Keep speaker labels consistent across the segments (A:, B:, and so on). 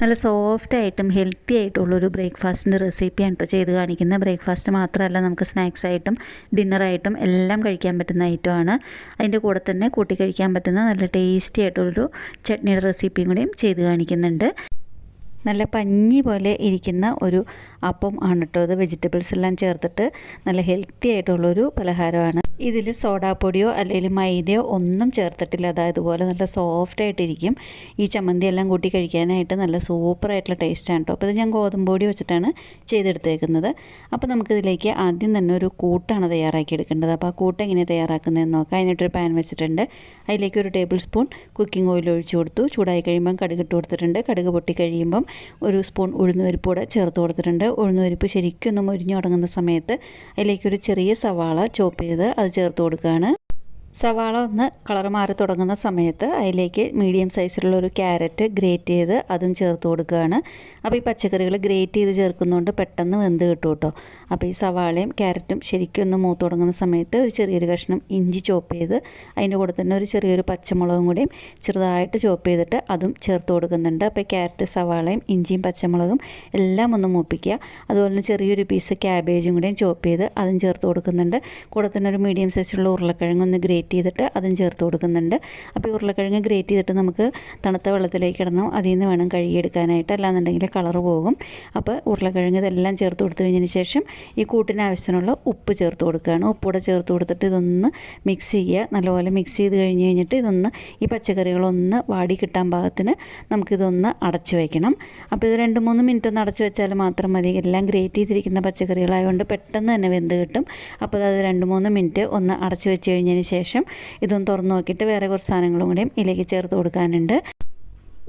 A: നല്ല സോഫ്റ്റായിട്ടും ഹെൽത്തി ആയിട്ടുള്ളൊരു ബ്രേക്ക്ഫാസ്റ്റിൻ്റെ റെസിപ്പിയാണ് കേട്ടോ ചെയ്ത് കാണിക്കുന്നത്. ബ്രേക്ക്ഫാസ്റ്റ് മാത്രമല്ല, നമുക്ക് സ്നാക്സായിട്ടും ഡിന്നറായിട്ടും എല്ലാം കഴിക്കാൻ പറ്റുന്ന ഐറ്റമാണ്. അതിൻ്റെ കൂടെ തന്നെ കൂട്ടി കഴിക്കാൻ പറ്റുന്ന നല്ല ടേസ്റ്റി ആയിട്ടുള്ളൊരു ചട്നിയുടെ റെസിപ്പിയും കൂടിയും ചെയ്ത് കാണിക്കുന്നുണ്ട്. നല്ല പഞ്ഞി പോലെ ഇരിക്കുന്ന ഒരു അപ്പം ആണ് കേട്ടോ ഇത്. വെജിറ്റബിൾസ് എല്ലാം ചേർത്തിട്ട് നല്ല ഹെൽത്തി ആയിട്ടുള്ളൊരു പലഹാരമാണ്. ഇതിൽ സോഡാപ്പൊടിയോ അല്ലെങ്കിൽ മൈദയോ ഒന്നും ചേർത്തിട്ടില്ല. അതായത് ഇതുപോലെ നല്ല സോഫ്റ്റായിട്ടിരിക്കും. ഈ ചമ്മന്തി എല്ലാം കൂട്ടി കഴിക്കാനായിട്ട് നല്ല സൂപ്പറായിട്ടുള്ള ടേസ്റ്റാണ് കേട്ടോ. അപ്പോൾ ഇത് ഞാൻ ഗോതമ്പ് പൊടി വെച്ചിട്ടാണ് ചെയ്തെടുത്തേക്കുന്നത്. അപ്പോൾ നമുക്കിതിലേക്ക് ആദ്യം തന്നെ ഒരു കൂട്ടാണ് തയ്യാറാക്കി എടുക്കേണ്ടത്. അപ്പോൾ ആ കൂട്ട് എങ്ങനെയാണ് തയ്യാറാക്കുന്നതെന്ന് നോക്കാം. അതിനായിട്ടൊരു പാൻ വെച്ചിട്ടുണ്ട്. അതിലേക്ക് ഒരു ടേബിൾ സ്പൂൺ കുക്കിംഗ് ഓയിൽ ഒഴിച്ചു കൊടുത്തു. ചൂടായി കഴിയുമ്പം കടുക് ഇട്ട് കൊടുത്തിട്ടുണ്ട്. കടുക് പൊട്ടി കഴിയുമ്പം ഒരു സ്പൂൺ ഉഴുന്നുപരിപ്പ് കൂടെ ചേർത്ത് കൊടുത്തിട്ടുണ്ട്. ഉഴുന്നുപരിപ്പ് ശരിക്കൊന്ന് മുരിഞ്ഞു തുടങ്ങുന്ന സമയത്ത് അതിലേക്കൊരു ചെറിയ സവാള ചോപ്പ് ചെയ്ത് അത് ചേർത്ത് കൊടുക്കുകയാണ്. സവാള ഒന്ന് കളർ മാറി തുടങ്ങുന്ന സമയത്ത് അതിലേക്ക് മീഡിയം സൈസിലുള്ള ഒരു ക്യാരറ്റ് ഗ്രേറ്റ് ചെയ്ത് അതും ചേർത്ത് കൊടുക്കുകയാണ്. അപ്പോൾ ഈ പച്ചക്കറികൾ ഗ്രേറ്റ് ചെയ്ത് ചേർക്കുന്നതുകൊണ്ട് പെട്ടെന്ന് വെന്ത് കിട്ടും കേട്ടോ. അപ്പോൾ ഈ സവാളയും ക്യാരറ്റും ശരിക്കും ഒന്ന് മൂത്ത് തുടങ്ങുന്ന സമയത്ത് ഒരു ചെറിയൊരു കഷ്ണം ഇഞ്ചി ചോപ്പ് ചെയ്ത് അതിൻ്റെ കൂടെ തന്നെ ഒരു ചെറിയൊരു പച്ചമുളകും കൂടിയും ചെറുതായിട്ട് ചോപ്പ് ചെയ്തിട്ട് അതും ചേർത്ത് കൊടുക്കുന്നുണ്ട്. അപ്പോൾ ക്യാരറ്റ് സവാളയും ഇഞ്ചിയും പച്ചമുളകും എല്ലാം ഒന്ന് മൂപ്പിക്കുക. അതുപോലെ തന്നെ ചെറിയൊരു പീസ് ക്യാബേജും കൂടിയും ചോപ്പ് ചെയ്ത് അതും ചേർത്ത് കൊടുക്കുന്നുണ്ട്. കൂടെ തന്നെ ഒരു മീഡിയം സൈസിലുള്ള ഉരുളക്കിഴങ്ങ് ഒന്ന് ഗ്രേറ്റ് ചെയ്തിട്ട് അതും ചേർത്ത് കൊടുക്കുന്നുണ്ട്. അപ്പോൾ ഈ ഉരുളക്കിഴങ്ങ് ഗ്രേറ്റ് ചെയ്തിട്ട് നമുക്ക് തണുത്ത വെള്ളത്തിലേക്ക് ഇടണം. അതിൽ നിന്ന് വേണം കഴുകിയെടുക്കാനായിട്ട്, അല്ലാന്നുണ്ടെങ്കിൽ കളറ് പോകും. അപ്പോൾ ഉരുളക്കിഴങ്ങ് ഇതെല്ലാം ചേർത്ത് കൊടുത്തു കഴിഞ്ഞതിന് ശേഷം ഈ കൂട്ടിന് ആവശ്യത്തിനുള്ള ഉപ്പ് ചേർത്ത് കൊടുക്കുകയാണ്. ഉപ്പൂടെ ചേർത്ത് കൊടുത്തിട്ട് ഇതൊന്ന് മിക്സ് ചെയ്യുക. നല്ലപോലെ മിക്സ് ചെയ്ത് കഴിഞ്ഞിട്ട് ഇതൊന്ന് ഈ പച്ചക്കറികളൊന്ന് വാടി കിട്ടാൻ പാകത്തിന് നമുക്കിതൊന്ന് അടച്ച് വയ്ക്കണം. അപ്പോൾ ഇത് 2-3 മിനിറ്റ് ഒന്ന് അടച്ച് വെച്ചാൽ മാത്രം മതി. എല്ലാം ഗ്രേറ്റ് ചെയ്തിരിക്കുന്ന പച്ചക്കറികളായതുകൊണ്ട് പെട്ടെന്ന് തന്നെ വെന്ത് കിട്ടും. അപ്പോൾ അത് 2-3 മിനിറ്റ് ഒന്ന് അടച്ച് വെച്ച് കഴിഞ്ഞതിന് ശേഷം ഇതൊന്ന് തുറന്ന് നോക്കിയിട്ട് വേറെ കുറച്ച് സാധനങ്ങളും കൂടെയും ഇതിലേക്ക് ചേർത്ത് കൊടുക്കാനുണ്ട്.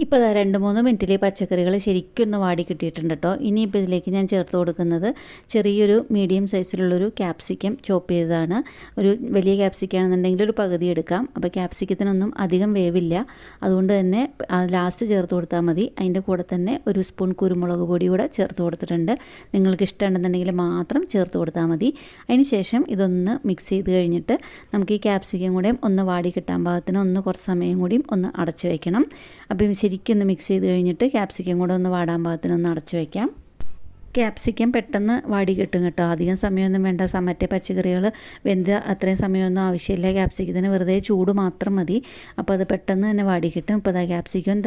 A: ഇപ്പോൾ 2-3 മിനിറ്റിൽ പച്ചക്കറികൾ ശരിക്കും ഒന്ന് വാടി കിട്ടിയിട്ടുണ്ട് കേട്ടോ. ഇനിയിപ്പോൾ ഇതിലേക്ക് ഞാൻ ചേർത്ത് കൊടുക്കുന്നത് ചെറിയൊരു മീഡിയം സൈസിലുള്ളൊരു ക്യാപ്സിക്കം ചോപ്പ് ചെയ്തതാണ്. ഒരു വലിയ ക്യാപ്സിക്കാണെന്നുണ്ടെങ്കിൽ ഒരു പകുതി എടുക്കാം. അപ്പോൾ ക്യാപ്സിക്കത്തിനൊന്നും അധികം വേവില്ല, അതുകൊണ്ട് തന്നെ ലാസ്റ്റ് ചേർത്ത് കൊടുത്താൽ മതി. അതിൻ്റെ കൂടെ തന്നെ ഒരു സ്പൂൺ കുരുമുളക് പൊടി കൂടെ ചേർത്ത് കൊടുത്തിട്ടുണ്ട്. നിങ്ങൾക്ക് ഇഷ്ടമുണ്ടെന്നുണ്ടെങ്കിൽ മാത്രം ചേർത്ത് കൊടുത്താൽ മതി. അതിന് ശേഷം ഇതൊന്ന് മിക്സ് ചെയ്ത് കഴിഞ്ഞിട്ട് നമുക്ക് ഈ ക്യാപ്സിക്കം കൂടെയും ഒന്ന് വാടി കിട്ടാൻ പാകത്തിന് ഒന്ന് കുറച്ച് സമയം കൂടിയും ഒന്ന് അടച്ച് വയ്ക്കണം. അപ്പോൾ ശരിക്കും ഒന്ന് മിക്സ് ചെയ്ത് കഴിഞ്ഞിട്ട് ക്യാപ്സിക്കം കൂടെ ഒന്ന് വാടാൻ പാകത്തിനൊന്ന് അടച്ച് വയ്ക്കാം. ക്യാപ്സിക്കം പെട്ടെന്ന് വാടി കിട്ടും കേട്ടോ. അധികം സമയമൊന്നും വേണ്ട. മറ്റേ പച്ചക്കറികൾ വെന്ത് അത്രയും സമയമൊന്നും ആവശ്യമില്ല. ക്യാപ്സിക്കത്തിന് വെറുതെ ചൂട് മാത്രം മതി. അപ്പോൾ അത് പെട്ടെന്ന് തന്നെ വാടി കിട്ടും. ഇപ്പോൾ ഇതാ ക്യാപ്സിക്കം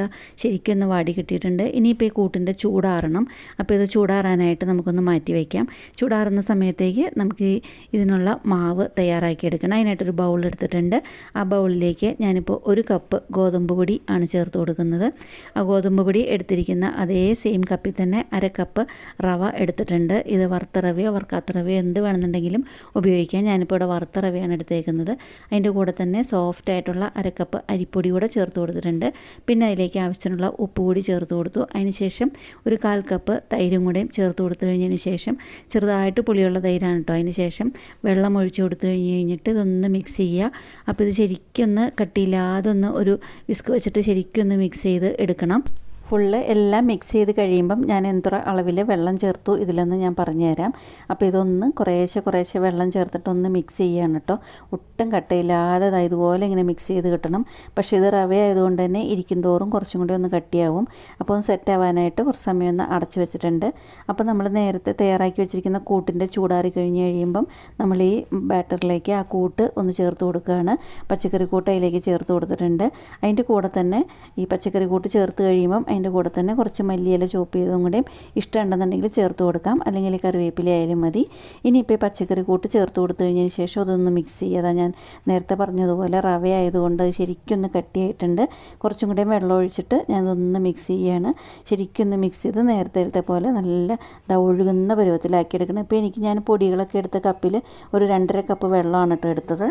A: ശരിക്കും ഒന്ന് വാടി കിട്ടിയിട്ടുണ്ട്. ഇനിയിപ്പോൾ ഈ കൂട്ടിൻ്റെ ചൂടാറണം. അപ്പോൾ ഇത് ചൂടാറാനായിട്ട് നമുക്കൊന്ന് മാറ്റി വയ്ക്കാം. ചൂടാറുന്ന സമയത്തേക്ക് നമുക്ക് ഇതിനുള്ള മാവ് തയ്യാറാക്കി എടുക്കണം. അതിനായിട്ടൊരു ബൗൾ എടുത്തിട്ടുണ്ട്. ആ ബൗളിലേക്ക് ഞാനിപ്പോൾ 1 കപ്പ് ഗോതമ്പ് പൊടി ആണ് ചേർത്ത് കൊടുക്കുന്നത്. ആ ഗോതമ്പ് പൊടി എടുത്തിരിക്കുന്ന അതേ സെയിം കപ്പിൽ തന്നെ 1/2 കപ്പ് റവ എടുത്തിട്ടുണ്ട്. ഇത് വറുത്ത റവയോ വറുക്കാത്ത റവയോ എന്ത് വേണമെന്നുണ്ടെങ്കിലും ഉപയോഗിക്കാം. ഞാനിപ്പോൾ ഇവിടെ വറുത്ത റവയാണ് എടുത്തേക്കുന്നത്. അതിൻ്റെ കൂടെ തന്നെ സോഫ്റ്റ് ആയിട്ടുള്ള 1/2 കപ്പ് അരിപ്പൊടി കൂടെ ചേർത്ത് കൊടുത്തിട്ടുണ്ട്. പിന്നെ അതിലേക്ക് ആവശ്യത്തിനുള്ള ഉപ്പ് കൂടി ചേർത്ത് കൊടുത്തു. അതിന് ശേഷം ഒരു 1/4 കപ്പ് തൈരും കൂടെയും ചേർത്ത് കൊടുത്തു കഴിഞ്ഞതിന് ശേഷം, ചെറുതായിട്ട് പുളിയുള്ള തൈരാണ് കേട്ടോ. അതിന് ശേഷം വെള്ളം ഒഴിച്ച് കൊടുത്തു കഴിഞ്ഞിട്ട് ഇതൊന്ന് മിക്സ് ചെയ്യുക. അപ്പോൾ ഇത് ശരിക്കൊന്ന് കട്ടിയില്ലാതെ ഒന്ന് ഒരു വിസ്ക് വെച്ചിട്ട് ശരിക്കൊന്ന് മിക്സ് ചെയ്ത് എടുക്കണം. ഫുള്ള് എല്ലാം മിക്സ് ചെയ്ത് കഴിയുമ്പം ഞാൻ എത്ര അളവിൽ വെള്ളം ചേർത്തു ഇതിലെന്ന് ഞാൻ പറഞ്ഞുതരാം. അപ്പോൾ ഇതൊന്ന് കുറേശ്ശെ വെള്ളം ചേർത്തിട്ടൊന്ന് മിക്സ് ചെയ്യുകയാണ് കേട്ടോ. ഒട്ടും കട്ടയില്ലാതെ ഇതുപോലെ ഇങ്ങനെ മിക്സ് ചെയ്ത് കിട്ടണം. പക്ഷേ ഇത് റവ ആയതുകൊണ്ട് തന്നെ ഇരിക്കും തോറും കുറച്ചും കൂടി ഒന്ന് കട്ടിയാവും. അപ്പോൾ ഒന്ന് സെറ്റ് ആവാനായിട്ട് കുറച്ച് സമയം ഒന്ന് അടച്ച് വെച്ചിട്ടുണ്ട്. അപ്പോൾ നമ്മൾ നേരത്തെ തയ്യാറാക്കി വെച്ചിരിക്കുന്ന കൂട്ടിൻ്റെ ചൂടാറി കഴിഞ്ഞ് കഴിയുമ്പം നമ്മൾ ഈ ബാറ്ററിലേക്ക് ആ കൂട്ട് ഒന്ന് ചേർത്ത് കൊടുക്കുകയാണ്. പച്ചക്കറി കൂട്ട് അതിലേക്ക് ചേർത്ത് കൊടുത്തിട്ടുണ്ട്. അതിൻ്റെ കൂടെ തന്നെ ഈ പച്ചക്കറി കൂട്ട് ചേർത്ത് കഴിയുമ്പം അതിൻ്റെ കൂടെ തന്നെ കുറച്ച് മല്ലിയില ചോപ്പ് ചെയ്തതും കൂടെയും ഇഷ്ടമുണ്ടെന്നുണ്ടെങ്കിൽ ചേർത്ത് കൊടുക്കാം, അല്ലെങ്കിൽ കറിവേപ്പില ആയാലും മതി. ഇനിയിപ്പോൾ പച്ചക്കറി കൂട്ട് ചേർത്ത് കൊടുത്തു കഴിഞ്ഞതിന് ശേഷം അതൊന്ന് മിക്സ് ചെയ്യുക. ഞാൻ നേരത്തെ പറഞ്ഞതുപോലെ റവ ആയതുകൊണ്ട് ശരിക്കൊന്ന് കട്ടിയായിട്ടുണ്ട്. കുറച്ചും കൂടെയും വെള്ളം ഒഴിച്ചിട്ട് ഞാനതൊന്ന് മിക്സ് ചെയ്യുകയാണ്. ശരിക്കൊന്ന് മിക്സ് ചെയ്ത് നേരത്തെ പോലെ നല്ല ഒഴുകുന്ന പരുവത്തിലാക്കിയെടുക്കണം. ഇപ്പോൾ ഞാൻ പൊടികളൊക്കെ എടുത്ത കപ്പിൽ ഒരു 2.5 കപ്പ് വെള്ളമാണ് കേട്ടോ എടുത്തത്.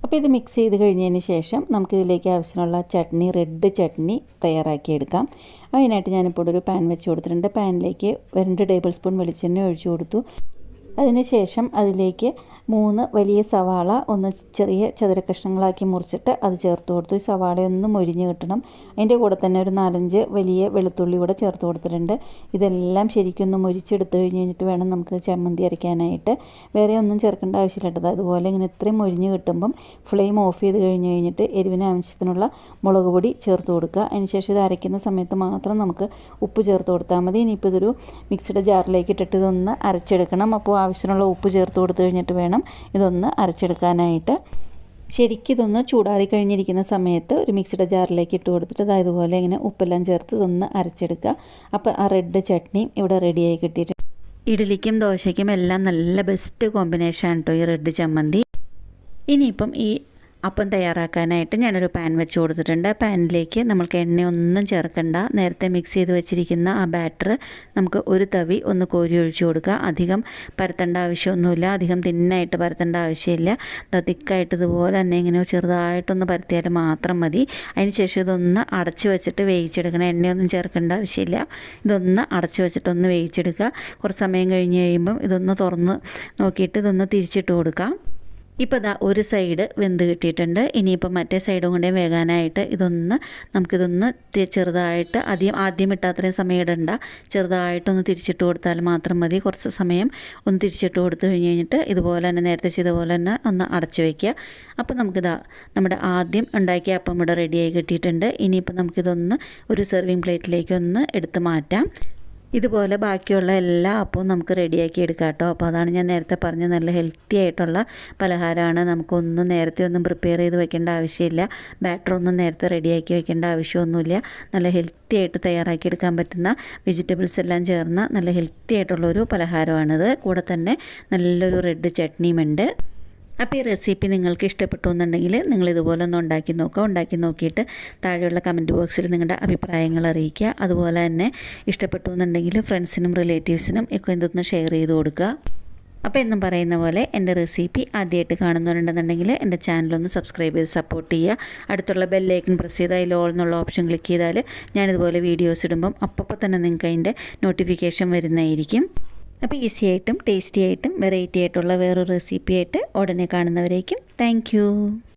A: അപ്പോൾ ഇത് മിക്സ് ചെയ്ത് കഴിഞ്ഞതിന് ശേഷം നമുക്കിതിലേക്ക് ആവശ്യമുള്ള ചട്നി, റെഡ് ചട്നി തയ്യാറാക്കിയെടുക്കാം. അതിനായിട്ട് ഞാനിപ്പോൾ ഒരു പാൻ വെച്ച് കൊടുത്തിട്ടുണ്ട്. പാനിലേക്ക് 2 ടേബിൾ സ്പൂൺ വെളിച്ചെണ്ണ ഒഴിച്ചു കൊടുത്തു. അതിനുശേഷം അതിലേക്ക് 3 വലിയ സവാള ഒന്ന് ചെറിയ ചതുര കഷ്ണങ്ങളാക്കി മുറിച്ചിട്ട് അത് ചേർത്ത് കൊടുത്തു. ഈ സവാളയൊന്ന് മൊരിഞ്ഞ് കിട്ടണം. അതിൻ്റെ കൂടെ തന്നെ ഒരു 4-5 വലിയ വെളുത്തുള്ളി കൂടെ ചേർത്ത് കൊടുത്തിട്ടുണ്ട്. ഇതെല്ലാം ശരിക്കും ഒന്ന് മൊരിച്ചെടുത്ത് കഴിഞ്ഞിട്ട് വേണം നമുക്ക് ചമ്മന്തി അരയ്ക്കാനായിട്ട്. വേറെ ഒന്നും ചേർക്കേണ്ട ആവശ്യമില്ല. അതുപോലെ ഇങ്ങനെ ഇത്രയും മൊരിഞ്ഞ് കിട്ടുമ്പം ഫ്ലെയിം ഓഫ് ചെയ്ത് കഴിഞ്ഞിട്ട് എരിവിന് ആവശ്യത്തിനുള്ള മുളക് പൊടി ചേർത്ത് കൊടുക്കുക. അതിനുശേഷം ഇത് അരയ്ക്കുന്ന സമയത്ത് മാത്രം നമുക്ക് ഉപ്പ് ചേർത്ത് കൊടുത്താൽ മതി. ഇനിയിപ്പോൾ ഇതൊരു മിക്സിയുടെ ജാറിലേക്ക് ഇട്ടിട്ട് ഇതൊന്ന് അരച്ചെടുക്കണം. അപ്പോൾ ആവശ്യത്തിനുള്ള ഉപ്പ് ചേർത്ത് കൊടുത്തു കഴിഞ്ഞിട്ട് വേണം ഇതൊന്ന് അരച്ചെടുക്കാനായിട്ട്. ശരിക്കും ഇതൊന്ന് ചൂടാറി കഴിഞ്ഞിരിക്കുന്ന സമയത്ത് ഒരു മിക്സിയുടെ ജാറിലേക്ക് ഇട്ട് കൊടുത്തിട്ട് അതുപോലെ ഇങ്ങനെ ഉപ്പെല്ലാം ചേർത്ത് ഇതൊന്ന് അരച്ചെടുക്കുക. അപ്പോൾ ആ റെഡ് ചട്നിയും ഇവിടെ റെഡിയായി കിട്ടിയിട്ടുണ്ട്. ഇഡ്ഡലിക്കും ദോശയ്ക്കും എല്ലാം നല്ല ബെസ്റ്റ് കോമ്പിനേഷൻ ആണ് കേട്ടോ ഈ റെഡ് ചമ്മന്തി. ഇനിയിപ്പം ഈ അപ്പം തയ്യാറാക്കാനായിട്ട് ഞാനൊരു പാൻ വെച്ച് കൊടുത്തിട്ടുണ്ട്. പാനിലേക്ക് നമ്മൾക്ക് എണ്ണയൊന്നും ചേർക്കണ്ട. നേരത്തെ മിക്സ് ചെയ്ത് വെച്ചിരിക്കുന്ന ആ ബാറ്റർ നമുക്ക് ഒരു തവി ഒന്ന് കോരി ഒഴിച്ചു കൊടുക്കുക. അധികം പരത്തേണ്ട ആവശ്യമൊന്നുമില്ല, അധികം തിന്നായിട്ട് പരത്തേണ്ട ആവശ്യമില്ല. തിക്കായിട്ട് ഇതുപോലെ തന്നെ ഇങ്ങനെ ചെറുതായിട്ടൊന്ന് പരത്തിയാൽ മാത്രം മതി. അതിന് ശേഷം ഇതൊന്ന് അടച്ചു വെച്ചിട്ട് വേവിച്ചെടുക്കണം. എണ്ണയൊന്നും ചേർക്കേണ്ട ആവശ്യമില്ല. ഇതൊന്ന് അടച്ചു വെച്ചിട്ടൊന്ന് വേവിച്ചെടുക്കുക. കുറച്ച് സമയം കഴിഞ്ഞ് കഴിയുമ്പം ഇതൊന്ന് തുറന്ന് നോക്കിയിട്ട് ഇതൊന്ന് തിരിച്ചിട്ട് കൊടുക്കാം. ഇപ്പോൾ ഒരു സൈഡ് വെന്ത് കിട്ടിയിട്ടുണ്ട്. ഇനിയിപ്പോൾ മറ്റേ സൈഡും കൊണ്ടേ വേകാനായിട്ട് നമുക്കിതൊന്ന് ചെറുതായിട്ട് ആദ്യം ഇട്ടാത്രയും സമയം ഇടണ്ട. ചെറുതായിട്ടൊന്ന് തിരിച്ചിട്ട് കൊടുത്താൽ മാത്രം മതി. കുറച്ച് സമയം ഒന്ന് തിരിച്ചിട്ട് കൊടുത്തു കഴിഞ്ഞിട്ട് ഇതുപോലെ തന്നെ നേരത്തെ ചെയ്ത പോലെ തന്നെ ഒന്ന് അടച്ചു വയ്ക്കുക. അപ്പോൾ നമ്മുടെ ആദ്യം ഉണ്ടാക്കിയ അപ്പം ഇവിടെ റെഡിയായി കിട്ടിയിട്ടുണ്ട്. ഇനിയിപ്പോൾ നമുക്കിതൊന്ന് ഒരു സെർവിങ് പ്ലേറ്റിലേക്ക് ഒന്ന് എടുത്ത് മാറ്റാം. ഇതുപോലെ ബാക്കിയുള്ള എല്ലാ അപ്പവും നമുക്ക് റെഡിയാക്കി എടുക്കാം കേട്ടോ. അപ്പോൾ അതാണ് ഞാൻ നേരത്തെ പറഞ്ഞ നല്ല ഹെൽത്തി ആയിട്ടുള്ള പലഹാരമാണ്. നമുക്കൊന്നും നേരത്തെ ഒന്നും പ്രിപ്പയർ ചെയ്ത് വെക്കേണ്ട ആവശ്യമില്ല. ബാറ്ററൊന്നും നേരത്തെ റെഡിയാക്കി വെക്കേണ്ട ആവശ്യമൊന്നുമില്ല. നല്ല ഹെൽത്തി ആയിട്ട് തയ്യാറാക്കി എടുക്കാൻ പറ്റുന്ന വെജിറ്റബിൾസ് എല്ലാം ചേർന്ന നല്ല ഹെൽത്തി ആയിട്ടുള്ളൊരു പലഹാരമാണിത്. കൂടെ തന്നെ നല്ലൊരു റെഡ് ചട്നിയുമുണ്ട്. അപ്പോൾ ഈ റെസിപ്പി നിങ്ങൾക്ക് ഇഷ്ടപ്പെട്ടു എന്നുണ്ടെങ്കിൽ നിങ്ങൾ ഇതുപോലെ ഒന്ന് ഉണ്ടാക്കി നോക്കുക. ഉണ്ടാക്കി നോക്കിയിട്ട് താഴെയുള്ള കമൻറ്റ് ബോക്സിൽ നിങ്ങളുടെ അഭിപ്രായങ്ങൾ അറിയിക്കുക. അതുപോലെ തന്നെ ഇഷ്ടപ്പെട്ടു എന്നുണ്ടെങ്കിൽ ഫ്രണ്ട്സിനും റിലേറ്റീവ്സിനും ഒക്കെ ഇതൊന്ന് ഷെയർ ചെയ്ത് കൊടുക്കുക. അപ്പോൾ എന്നും പറയുന്ന പോലെ എൻ്റെ റെസിപ്പി ആദ്യമായിട്ട് കാണുന്നവരുണ്ടെന്നുണ്ടെങ്കിൽ എൻ്റെ ചാനലൊന്ന് സബ്സ്ക്രൈബ് ചെയ്ത് സപ്പോർട്ട് ചെയ്യുക. അടുത്തുള്ള ബെല്ലൈക്കൺ പ്രസ് ചെയ്ത് അതിൽ ഓൾ എന്നുള്ള ഓപ്ഷൻ ക്ലിക്ക് ചെയ്താൽ ഞാനിതുപോലെ വീഡിയോസ് ഇടുമ്പം അപ്പോൾ തന്നെ നിങ്ങൾക്ക് അതിൻ്റെ നോട്ടിഫിക്കേഷൻ വരുന്നതായിരിക്കും. അപ്പോൾ ഈസി ആയിട്ടും ടേസ്റ്റി ആയിട്ടും വെറൈറ്റി ആയിട്ടുള്ള വേറൊരു റെസിപ്പി ആയിട്ട് ഉടനെ കാണുന്നവരേക്കും താങ്ക് യു.